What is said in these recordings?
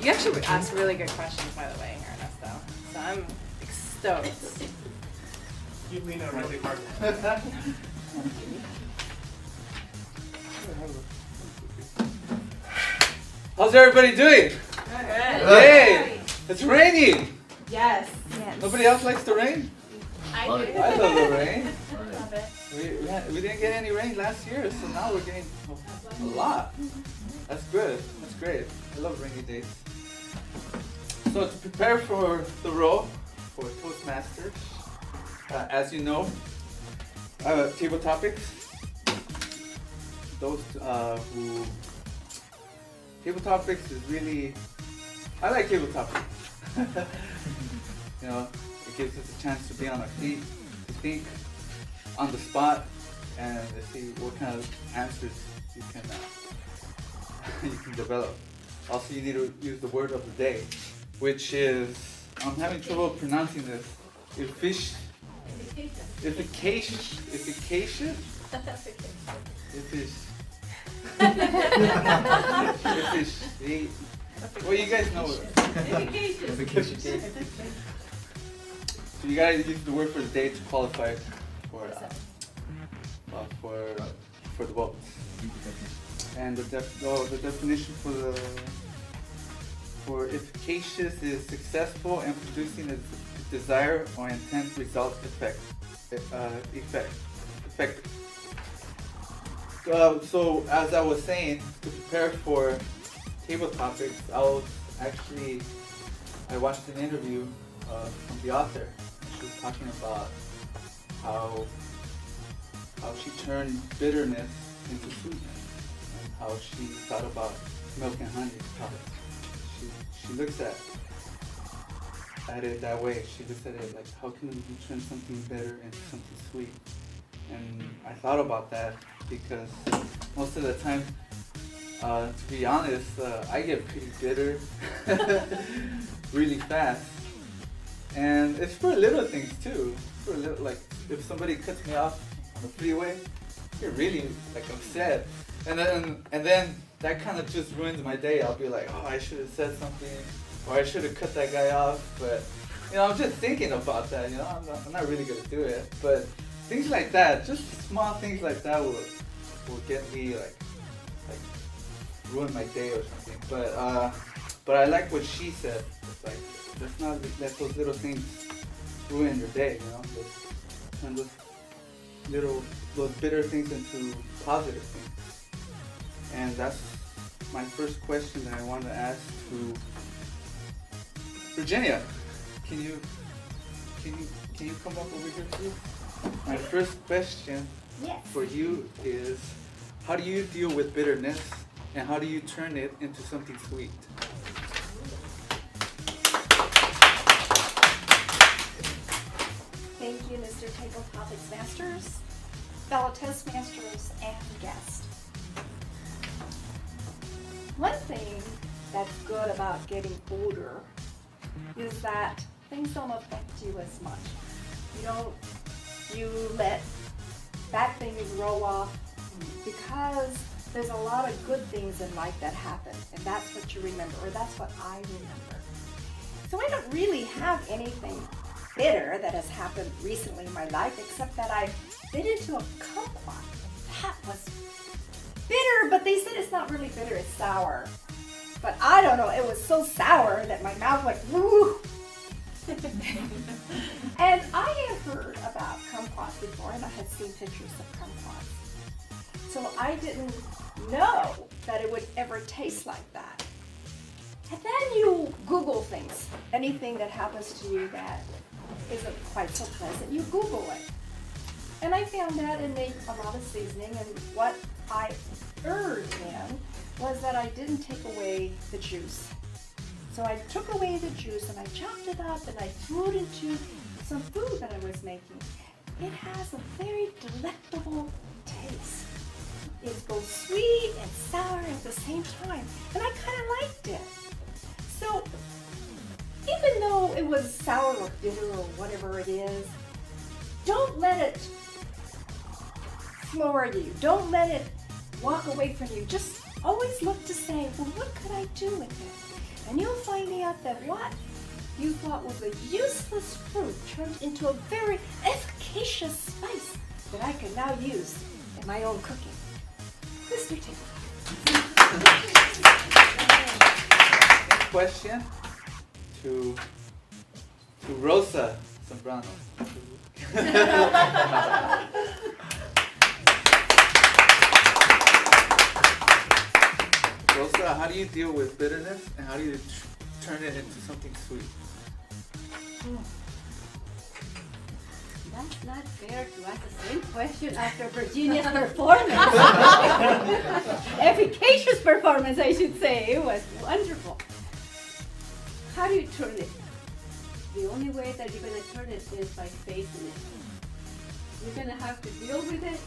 You actually asked really good questions, by the way, Ernesto. So I'm stoked. You lean on really hard. How's everybody doing? Good. Yay! It's raining! Yes. Nobody else likes the rain? I do. I love the rain. Love it. We didn't get any rain last year, so now we're getting a lot. That's good. That's great. I love rainy days. So to prepare for the role for Toastmasters, as you know, table topics. Those who table topics is really, I like table topics. You know, it gives us a chance to be on our feet, to think on the spot, and to see what kind of answers you can you can develop. Also, you need to use the word of the day, which is, I'm having trouble pronouncing this. Efficacious. Well, you guys know it. So you gotta use the word for the day to qualify for the vote. And the definition for efficacious is successful and producing a desired or intent result effective. So as I was saying, to prepare for table topics, I watched an interview from the author. She was talking about how she turned bitterness into sweetness, and how she thought about milk and honey products. She looks at it that way. She looks at it like, how can we turn something bitter into something sweet? And I thought about that because most of the time, to be honest, I get pretty bitter really fast. And it's for little things too. For little, like if somebody cuts me off on the freeway, I get really like upset. And then that kind of just ruins my day. I'll be like, oh, I should have said something, or I should have cut that guy off. But you know, I'm just thinking about that. You know, I'm not really gonna do it. But things like that, just small things like that will get me like ruin my day or something. But I like what she said. It's like, let's not let those little things ruin your day. You know, let's turn those bitter things into positive things. And that's my first question that I want to ask to Virginia. Can you come up over here too? My first question for you is, how do you deal with bitterness, and how do you turn it into something sweet? Thank you, Mr. Table Topics Masters, fellow Toastmasters, and guests. One thing that's good about getting older is that things don't affect you as much. You let bad things roll off because there's a lot of good things in life that happen, and that's what you remember, or that's what I remember. So I don't really have anything bitter that has happened recently in my life, except that I bit into a kumquat. That was bitter, but they said it's not really bitter, it's sour. But I don't know, it was so sour that my mouth went woo. And I had heard about kumquats before, and I had seen pictures of kumquats. So I didn't know that it would ever taste like that. And then you Google things, anything that happens to you that isn't quite so pleasant, you Google it. And I found that and made a lot of seasoning, and what I erred in was that I didn't take away the juice. So I took away the juice and I chopped it up and I threw it into some food that I was making. It has a very delectable taste. It's both sweet and sour at the same time, and I kind of liked it. So even though it was sour or bitter or whatever it is, don't let it floor you. Don't let it walk away from you. Just always look to say, well, what could I do with it? And you'll find out that what you thought was a useless fruit turned into a very efficacious spice that I can now use in my own cooking. Mr. Taylor. Next question to Rosa Zambrano. Rosa, how do you deal with bitterness and how do you turn it into something sweet? That's not fair to ask the same question after Virginia's performance. Efficacious performance, I should say. It was wonderful. How do you turn it? The only way that you're going to turn it is by facing it. You're going to have to deal with it,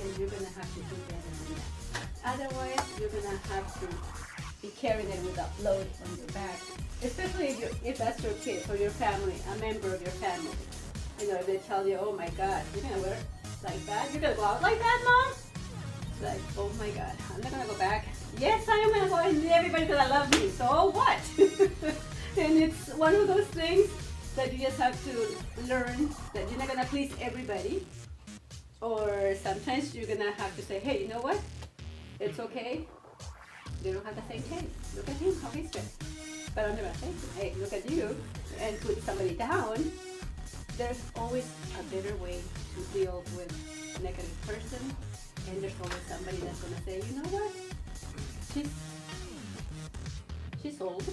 and you're going to have to do better than that. Otherwise, you're going to have to be carrying it with a load on your back. Especially if that's your kid or your family, a member of your family. You know, if they tell you, oh my God, you're going to wear like that? You're going to go out like that, Mom? It's like, oh my God, I'm not going to go back. Yes, I am going to go and everybody's going to love me. So what? And it's one of those things that you just have to learn that you're not going to please everybody. Or sometimes you're going to have to say, hey, you know what? It's okay. They don't have the same taste. Look at him, how he's dressed. But I'm not going to say, hey, look at you, and put somebody down. There's always a better way to deal with a negative person. And there's always somebody that's going to say, you know what? She's old.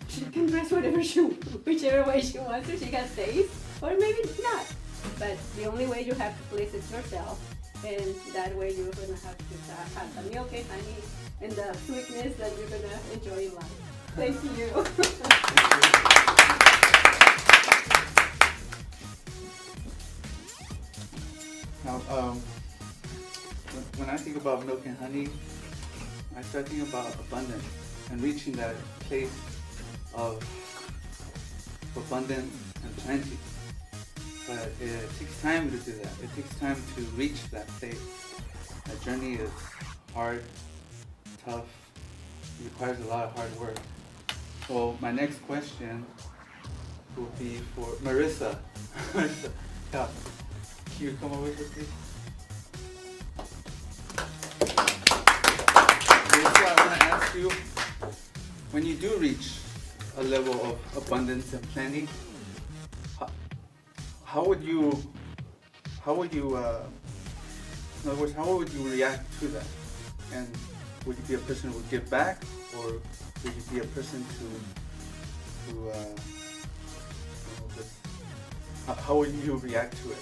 She can dress whichever way she wants to. She has taste, or maybe not. But the only way you have to place it yourself, and that way you're going to have to have the milk and honey and the sweetness that you're going to enjoy in life. Thank you. Now, when I think about milk and honey, I start thinking about abundance and reaching that place of abundance and plenty. But it takes time to do that. It takes time to reach that place. That journey is hard, tough, it requires a lot of hard work. So my next question will be for Marissa. Marissa, yeah. Can you come over here, please? Marissa, I want to ask you, when you do reach a level of abundance and plenty, how would you, in other words, how would you react to that? And would you be a person who would give back, or would you be a person how would you react to it?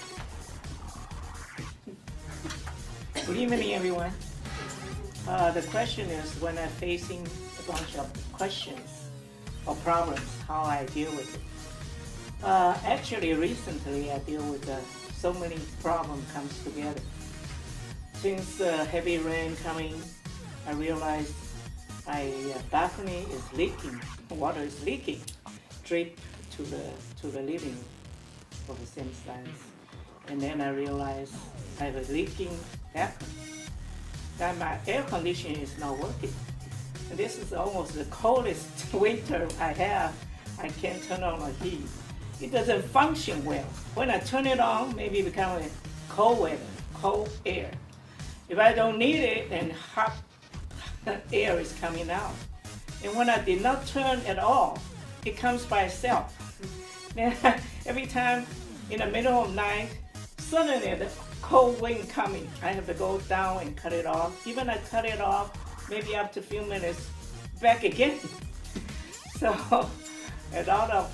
Good evening, everyone. The question is, when I'm facing a bunch of questions or problems, how I deal with it. Actually, recently I deal with so many problems comes together. Since heavy rain coming, I realized my balcony is leaking. Water is leaking, drip to the living room of the same size. And then I realized I have a leaking balcony. That my air conditioning is not working. And this is almost the coldest winter I have. I can't turn on the heat. It doesn't function well. When I turn it on, maybe it becomes cold weather, cold air. If I don't need it, then hot air is coming out. And when I did not turn at all, it comes by itself. Every time in the middle of night, suddenly the cold wind coming, I have to go down and cut it off. Even I cut it off, maybe after a few minutes, back again. So a lot of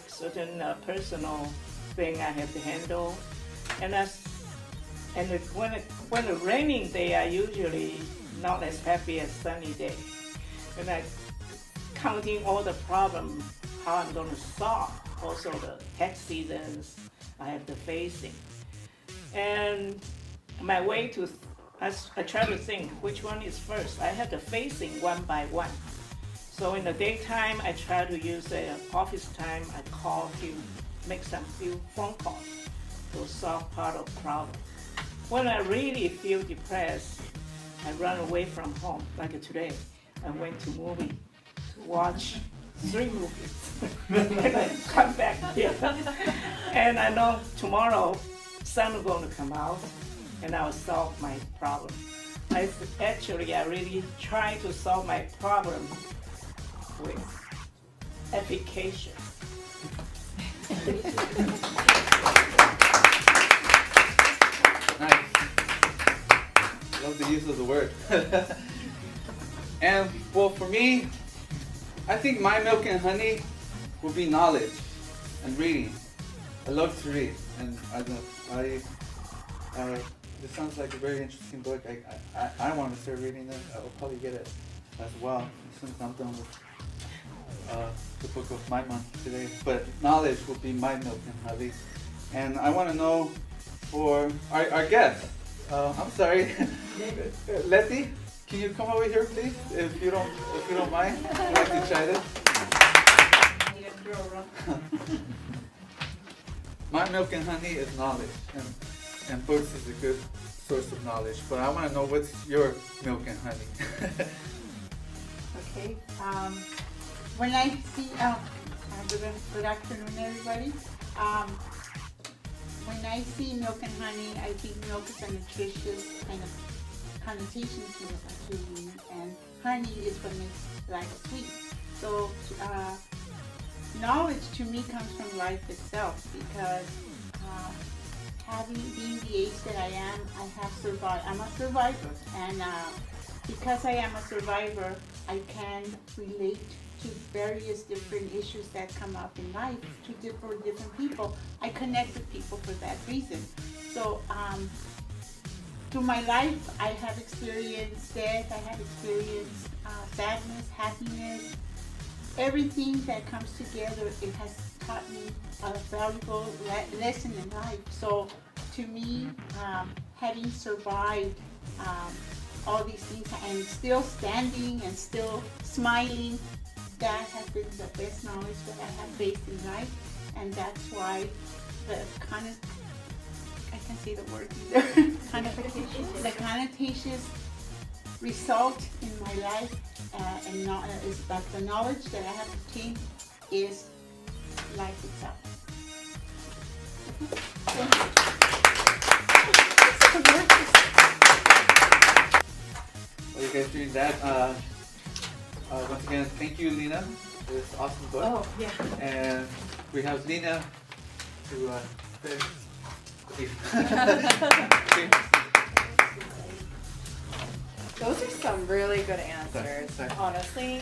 certain personal thing I have to handle, and when it's raining day, I usually not as happy as sunny day. And I counting all the problems, how I'm going to solve. Also the tax seasons I have to facing, and my way to I try to think which one is first. I have to facing one by one. So in the daytime, I try to use the office time. I call him, make some few phone calls to solve part of the problem. When I really feel depressed, I run away from home. Like today, I went to movie to watch 3 movies. And I come back here. And I know tomorrow sun is going to come out and I will solve my problem. I really try to solve my problem with application. Nice. Love the use of the word. And well, for me, I think my milk and honey will be knowledge and reading. I love to read, and this sounds like a very interesting book. I want to start reading it. I will probably get it as well as soon as I'm done with the book of my month today. But knowledge will be my milk and honey. And I want to know for our guest. I'm sorry, Letty, can you come over here, please, if you don't mind? I'd like to try this. My milk and honey is knowledge, and books is a good source of knowledge. But I want to know, what's your milk and honey? Okay. When I see, good afternoon, everybody. When I see milk and honey, I think milk is a nutritious kind of connotation to me, and honey is what makes life sweet. So knowledge to me comes from life itself, because being the age that I am, I have survived. I'm a survivor, and because I am a survivor, I can relate to various different issues that come up in life to different people. I connect with people for that reason. So through my life, I have experienced death, I have experienced sadness, happiness, everything that comes together. It has taught me a valuable lesson in life. So to me, having survived all these things and still standing and still smiling, that has been the best knowledge that I have faced in life, and that's why the I can't say the word either. The connotations result in my life, and not is that the knowledge that I have obtained is life itself. Well, you guys doing that? Once again, thank you, Lena, for this awesome book. Oh, yeah. And we have Lena to Those are some really good answers, Sorry. honestly.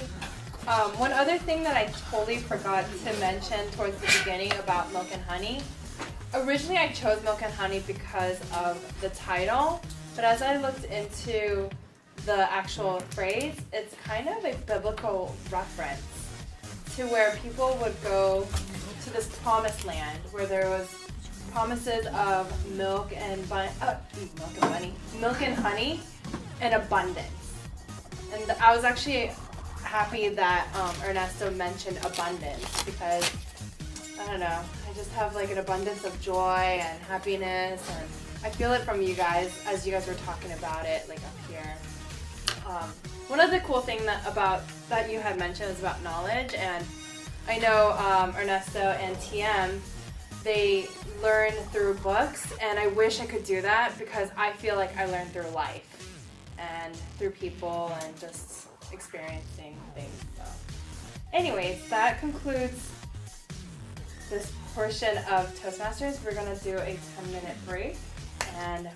One other thing that I totally forgot to mention towards the beginning about milk and honey. Originally I chose milk and honey because of the title, but as I looked into the actual phrase, it's kind of a biblical reference to where people would go to this promised land where there was promises of milk and honey and abundance. And I was actually happy that Ernesto mentioned abundance, because I don't know, I just have like an abundance of joy and happiness, and I feel it from you guys as you guys were talking about it, like up here. One of the cool things that you had mentioned is about knowledge, and I know Ernesto and TM, they learn through books, and I wish I could do that, because I feel like I learn through life and through people and just experiencing things. So anyways, that concludes this portion of Toastmasters. We're going to do a 10-minute break, and